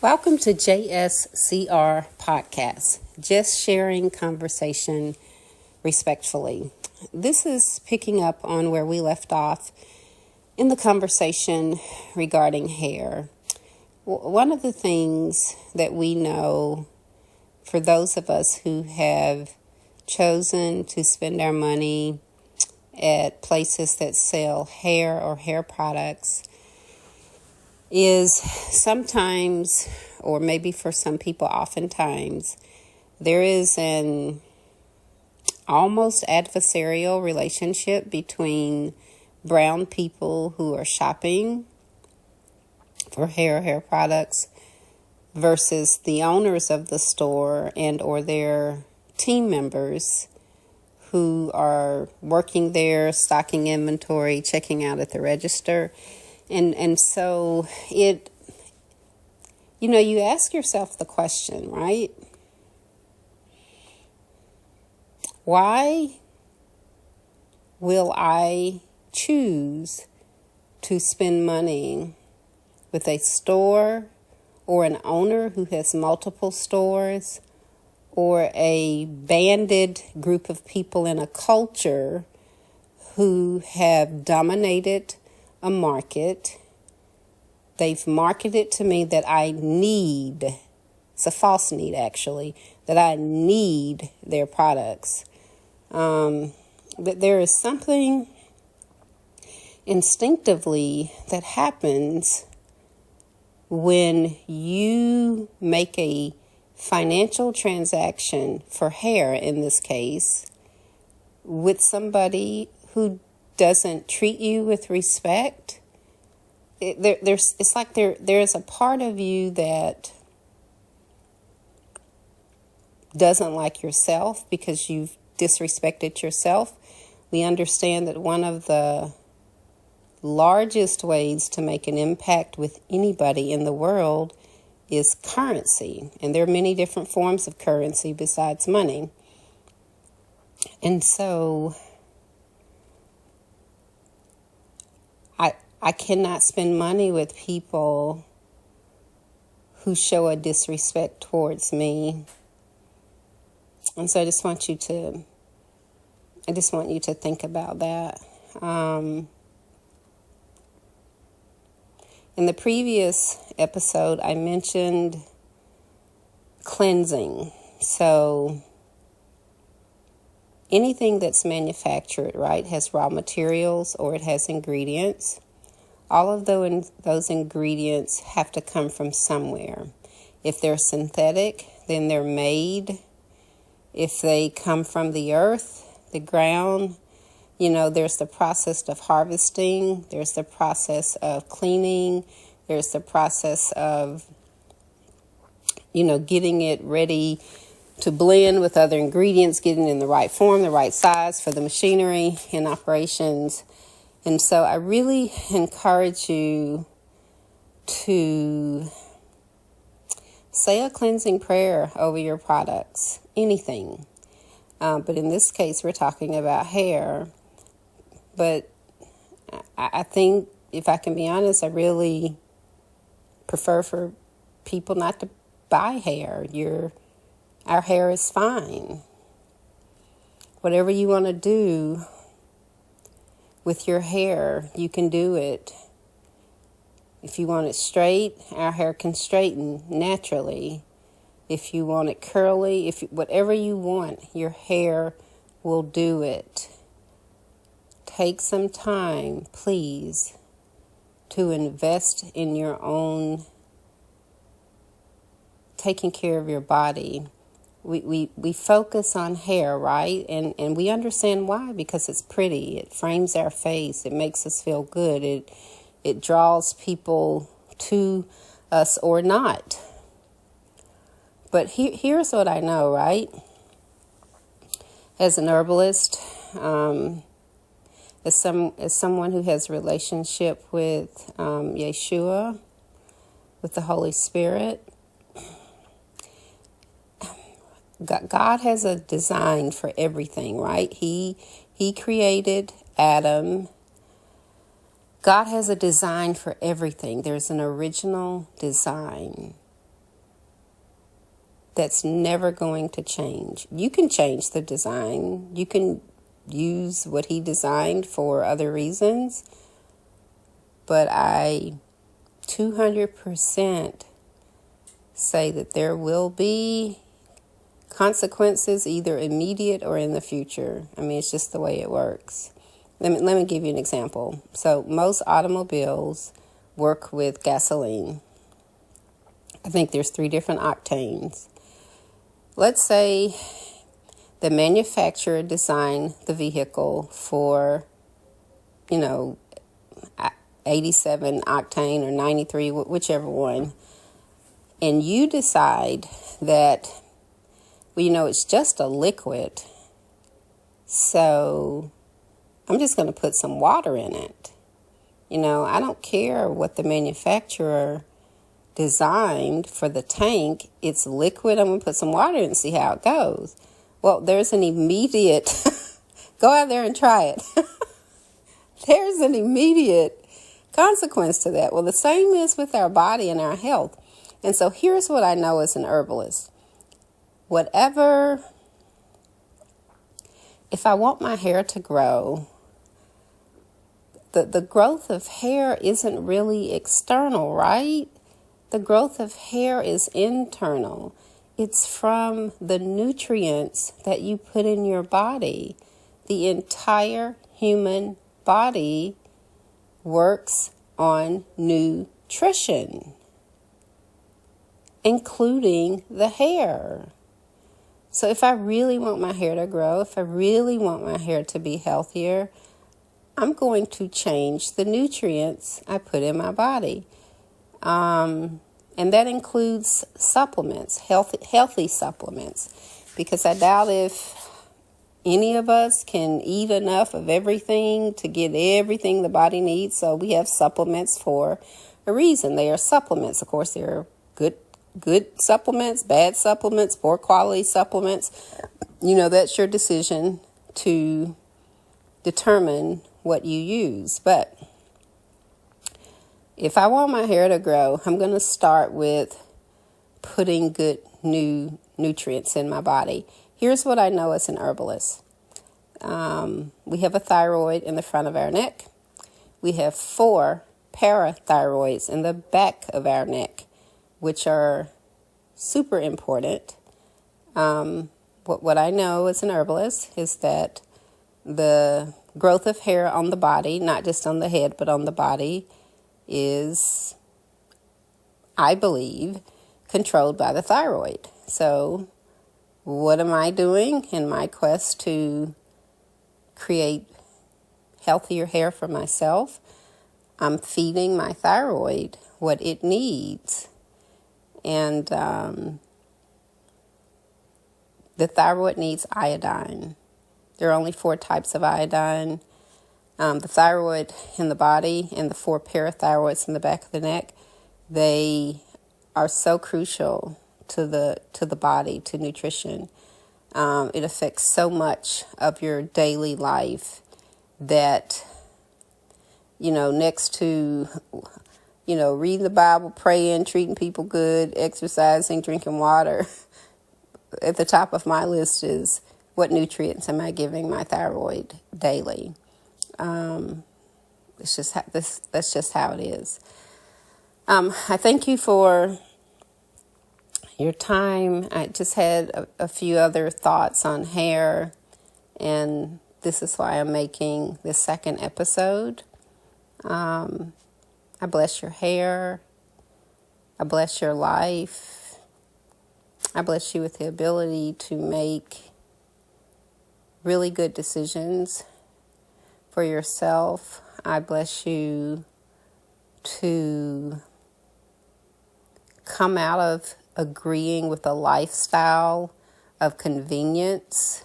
Welcome to JSCR podcast, just sharing conversation respectfully. This is picking up on where we left off in the conversation regarding hair. One of the things that we know for those of us who have chosen to spend our money at places that sell hair or hair products is sometimes, or maybe for some people oftentimes, there is an almost adversarial relationship between brown people who are shopping for hair products versus the owners of the store and or their team members who are working there, stocking inventory, checking out at the register. And so you ask yourself the question, right? Why will I choose to spend money with a store or an owner who has multiple stores or a banded group of people in a culture who have dominated a market? They've marketed to me that I need, it's a false need actually, that I need their products. But there is something instinctively that happens when you make a financial transaction for hair, in this case, with somebody who doesn't treat you with respect. It's like there's a part of you that doesn't like yourself because you've disrespected yourself. We understand that one of the largest ways to make an impact with anybody in the world is currency. And there are many different forms of currency besides money. And so I cannot spend money with people who show a disrespect towards me. And so I just want you to think about that. In the previous episode, I mentioned cleansing. So anything that's manufactured, right, has raw materials or it has ingredients. All of those ingredients have to come from somewhere. If they're synthetic, then they're made. If they come from the earth, the ground, there's the process of harvesting. There's the process of cleaning. There's the process of, getting it ready to blend with other ingredients, getting it in the right form, the right size for the machinery and operations. And so I really encourage you to say a cleansing prayer over your products, anything. But in this case, we're talking about hair. But I think, if I can be honest, I really prefer for people not to buy hair. Our hair is fine. Whatever you want to do with your hair, you can do it. If you want it straight, our hair can straighten naturally. If you want it curly, whatever you want, your hair will do it. Take some time, please, to invest in your own taking care of your body. We focus on hair, right? And we understand why, because it's pretty. It frames our face. It makes us feel good. It draws people to us or not. But here's what I know, right? As an herbalist, as someone who has a relationship with Yeshua, with the Holy Spirit, God has a design for everything, right? He created Adam. God has a design for everything. There's an original design. that's never going to change. You can change the design. You can use what he designed for other reasons. But I 200% say that there will be consequences, either immediate or in the future. I mean, it's just the way it works. Let me give you an example. So most automobiles work with gasoline. I think there's 3 different octanes. Let's say the manufacturer designed the vehicle for, 87 octane or 93, whichever one. And you decide that, it's just a liquid. So I'm just going to put some water in it. I don't care what the manufacturer designed for the tank. It's liquid. I'm going to put some water in and see how it goes. Well, there's an immediate, go out there and try it. There's an immediate consequence to that. Well, the same is with our body and our health. And so here's what I know as an herbalist. If I want my hair to grow, the growth of hair isn't really external, right? The growth of hair is internal. It's from the nutrients that you put in your body. The entire human body works on nutrition, including the hair. So if I really want my hair to grow, if I really want my hair to be healthier, I'm going to change the nutrients I put in my body. And that includes supplements, healthy supplements, because I doubt if any of us can eat enough of everything to get everything the body needs. So we have supplements for a reason. They are supplements. Of course, there are good supplements, bad supplements, poor quality supplements. That's your decision to determine what you use. But if I want my hair to grow, I'm going to start with putting good new nutrients in my body. Here's what I know as an herbalist. We have a thyroid in the front of our neck. We have 4 parathyroids in the back of our neck, which are super important. What I know as an herbalist is that the growth of hair on the body, not just on the head, but on the body, is, I believe, controlled by the thyroid. So what am I doing in my quest to create healthier hair for myself? I'm feeding my thyroid what it needs. And the thyroid needs iodine. There are only 4 types of iodine. The thyroid in the body and the 4 parathyroids in the back of the neck, they are so crucial to the body, to nutrition. It affects so much of your daily life that, next to, reading the Bible, praying, treating people good, exercising, drinking water, at the top of my list is what nutrients am I giving my thyroid daily. That's just how it is. I thank you for your time. I just had a few other thoughts on hair, and this is why I'm making this second episode. I bless your hair. I bless your life. I bless you with the ability to make really good decisions for yourself. I bless you to come out of agreeing with a lifestyle of convenience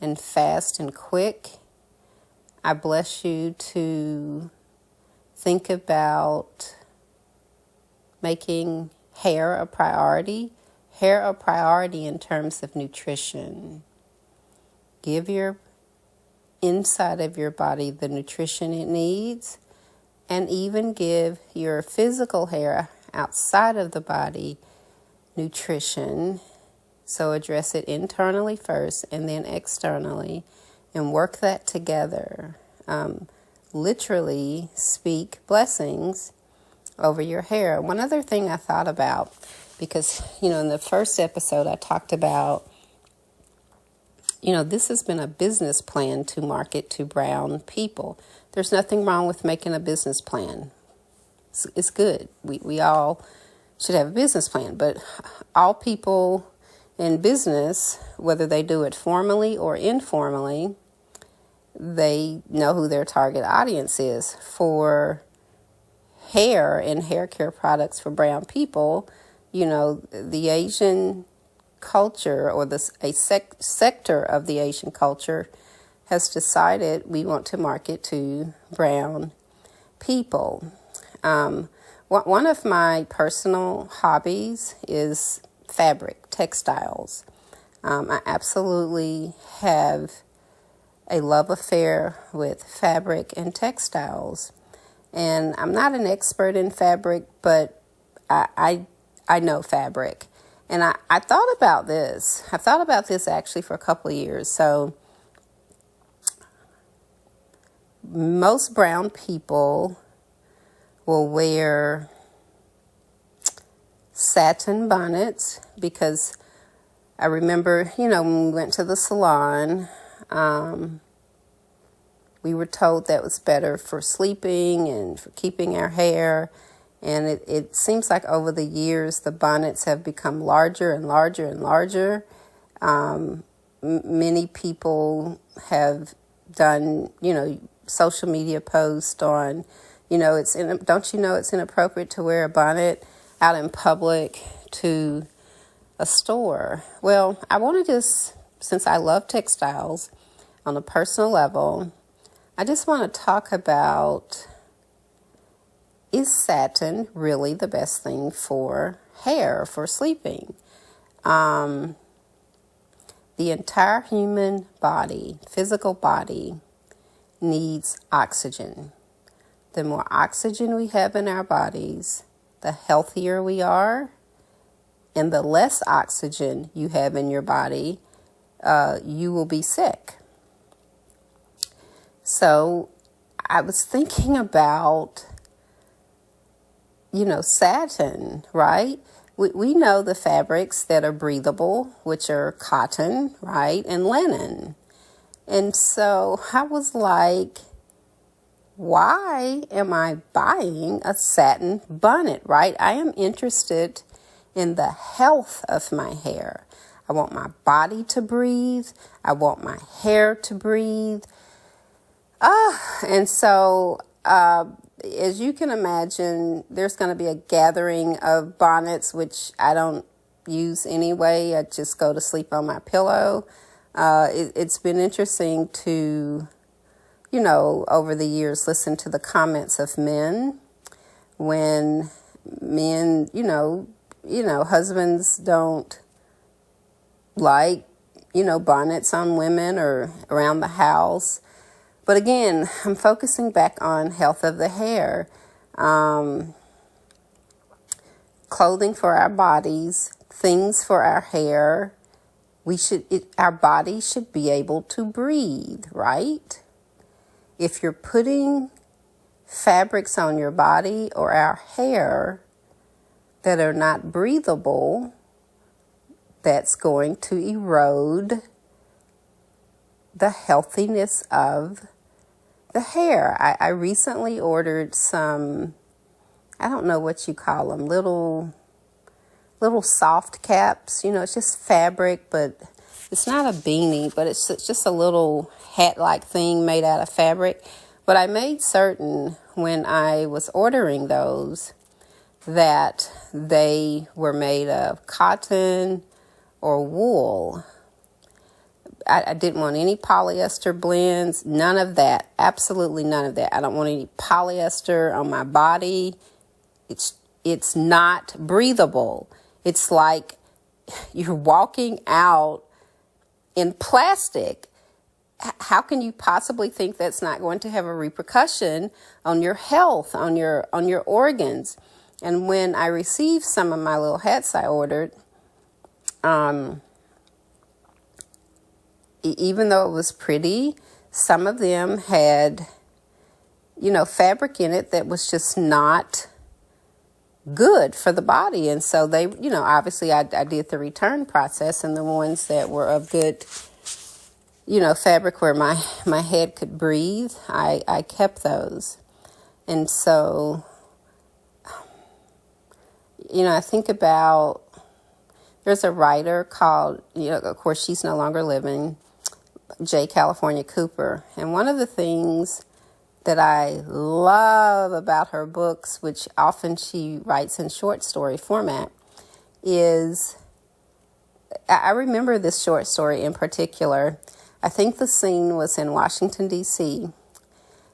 and fast and quick. I bless you to think about making hair a priority in terms of nutrition. Give your inside of your body the nutrition it needs, and even give your physical hair outside of the body nutrition So address it internally first and then externally and work that together. Literally speak blessings over your hair. One other thing I thought about, because, in the first episode I talked about, this has been a business plan to market to brown people. There's nothing wrong with making a business plan. It's good. We all should have a business plan, but all people in business, whether they do it formally or informally, they know who their target audience is. For hair and hair care products for brown people, the Asian culture or a sector of the Asian culture has decided we want to market to brown people. One of my personal hobbies is fabric, textiles. I absolutely have a love affair with fabric and textiles. And I'm not an expert in fabric, but I know fabric. And I thought about this. I've thought about this actually for a couple of years. So most brown people will wear satin bonnets because I remember, when we went to the salon, we were told that was better for sleeping and for keeping our hair. And it seems like over the years, the bonnets have become larger and larger and larger. Many people have done, social media posts on, don't you know it's inappropriate to wear a bonnet out in public to a store? Well, I want to just, since I love textiles on a personal level, I just want to talk about, is satin really the best thing for hair, for sleeping? The entire human body, physical body, needs oxygen. The more oxygen we have in our bodies, the healthier we are. And the less oxygen you have in your body, you will be sick. So I was thinking about, satin, right? We know the fabrics that are breathable, which are cotton, right, and linen. And so I was like, why am I buying a satin bonnet, right? I am interested in the health of my hair. I want my body to breathe. I want my hair to breathe. And so, as you can imagine, there's going to be a gathering of bonnets, which I don't use anyway. I just go to sleep on my pillow. It's been interesting to, over the years, listen to the comments of men when men, husbands don't like, bonnets on women or around the house. But again, I'm focusing back on health of the hair, clothing for our bodies, things for our hair. Our body should be able to breathe, right? If you're putting fabrics on your body or our hair that are not breathable, that's going to erode the healthiness of the hair. I recently ordered some, I don't know what you call them, little soft caps. It's just fabric, but it's not a beanie, but it's just a little hat-like thing made out of fabric. But I made certain when I was ordering those that they were made of cotton or wool. I didn't want any polyester blends, none of that, absolutely none of that. I don't want any polyester on my body. It's not breathable. It's like you're walking out in plastic. How can you possibly think that's not going to have a repercussion on your health, on your organs? And when I received some of my little hats I ordered, even though it was pretty, some of them had, fabric in it that was just not good for the body. And so they, obviously I did the return process, and the ones that were of good, fabric where my head could breathe, I kept those. And so, I think about, there's a writer called, of course she's no longer living, J. California Cooper. And one of the things that I love about her books, which often she writes in short story format, is, I remember this short story in particular. I think the scene was in Washington, D.C.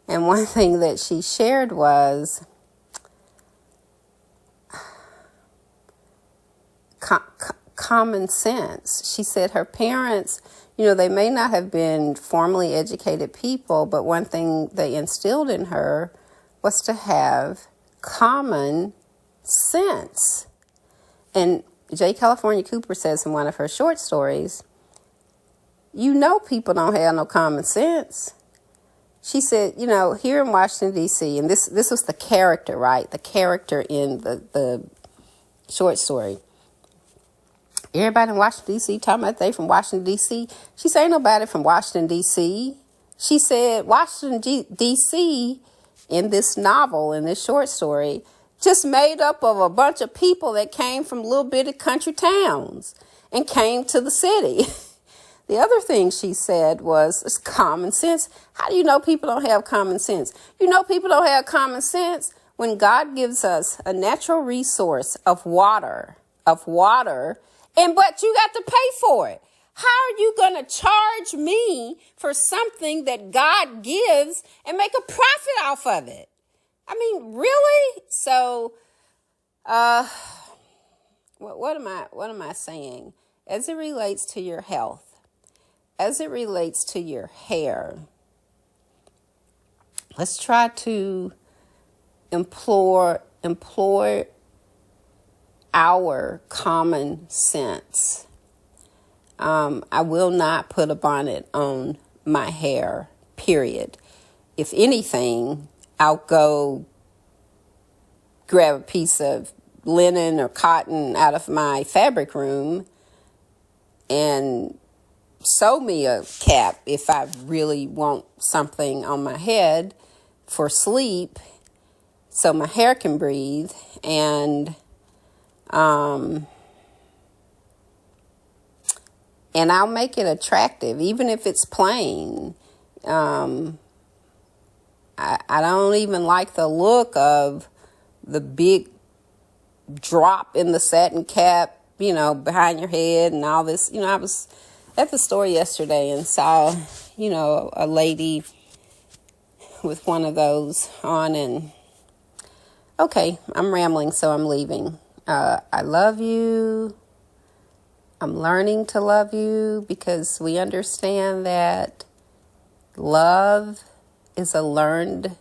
And one thing that she shared was common sense. She said her parents, they may not have been formally educated people, but one thing they instilled in her was to have common sense. And J. California Cooper says in one of her short stories, people don't have no common sense. She said, here in Washington, D.C., and this was the character, right? The character in the short story. Everybody in Washington, D.C. talking about they from Washington, D.C. She said, ain't nobody from Washington, D.C. She said, Washington, D.C. in this novel, in this short story, just made up of a bunch of people that came from little bitty country towns and came to the city. The other thing she said was, it's common sense. How do you know people don't have common sense? People don't have common sense when God gives us a natural resource of water, but you got to pay for it. How are you going to charge me for something that God gives and make a profit off of it? I mean, really? So, what am I saying? As it relates to your health, as it relates to your hair, let's try to employ our common sense. I will not put a bonnet on my hair, period. If anything, I'll go grab a piece of linen or cotton out of my fabric room and sew me a cap if I really want something on my head for sleep so my hair can breathe. And I'll make it attractive, even if it's plain. I don't even like the look of the big drop in the satin cap, behind your head and all this. I was at the store yesterday and saw, a lady with one of those on, and okay, I'm rambling, so I'm leaving. I love you. I'm learning to love you because we understand that love is a learned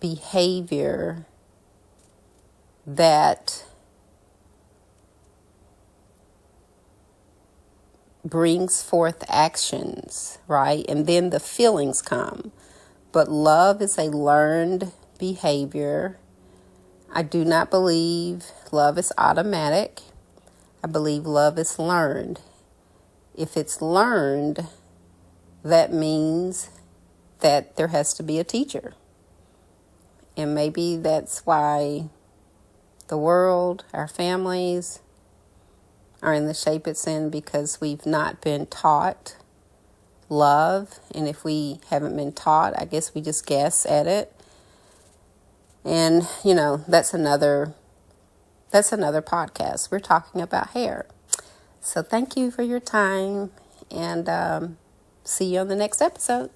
behavior that brings forth actions, right? And then the feelings come. But love is a learned behavior. I do not believe love is automatic. I believe love is learned. If it's learned, that means that there has to be a teacher. And maybe that's why the world, our families, are in the shape it's in, because we've not been taught love. And if we haven't been taught, I guess we just guess at it. And, that's another podcast. We're talking about hair. So thank you for your time, and see you on the next episode.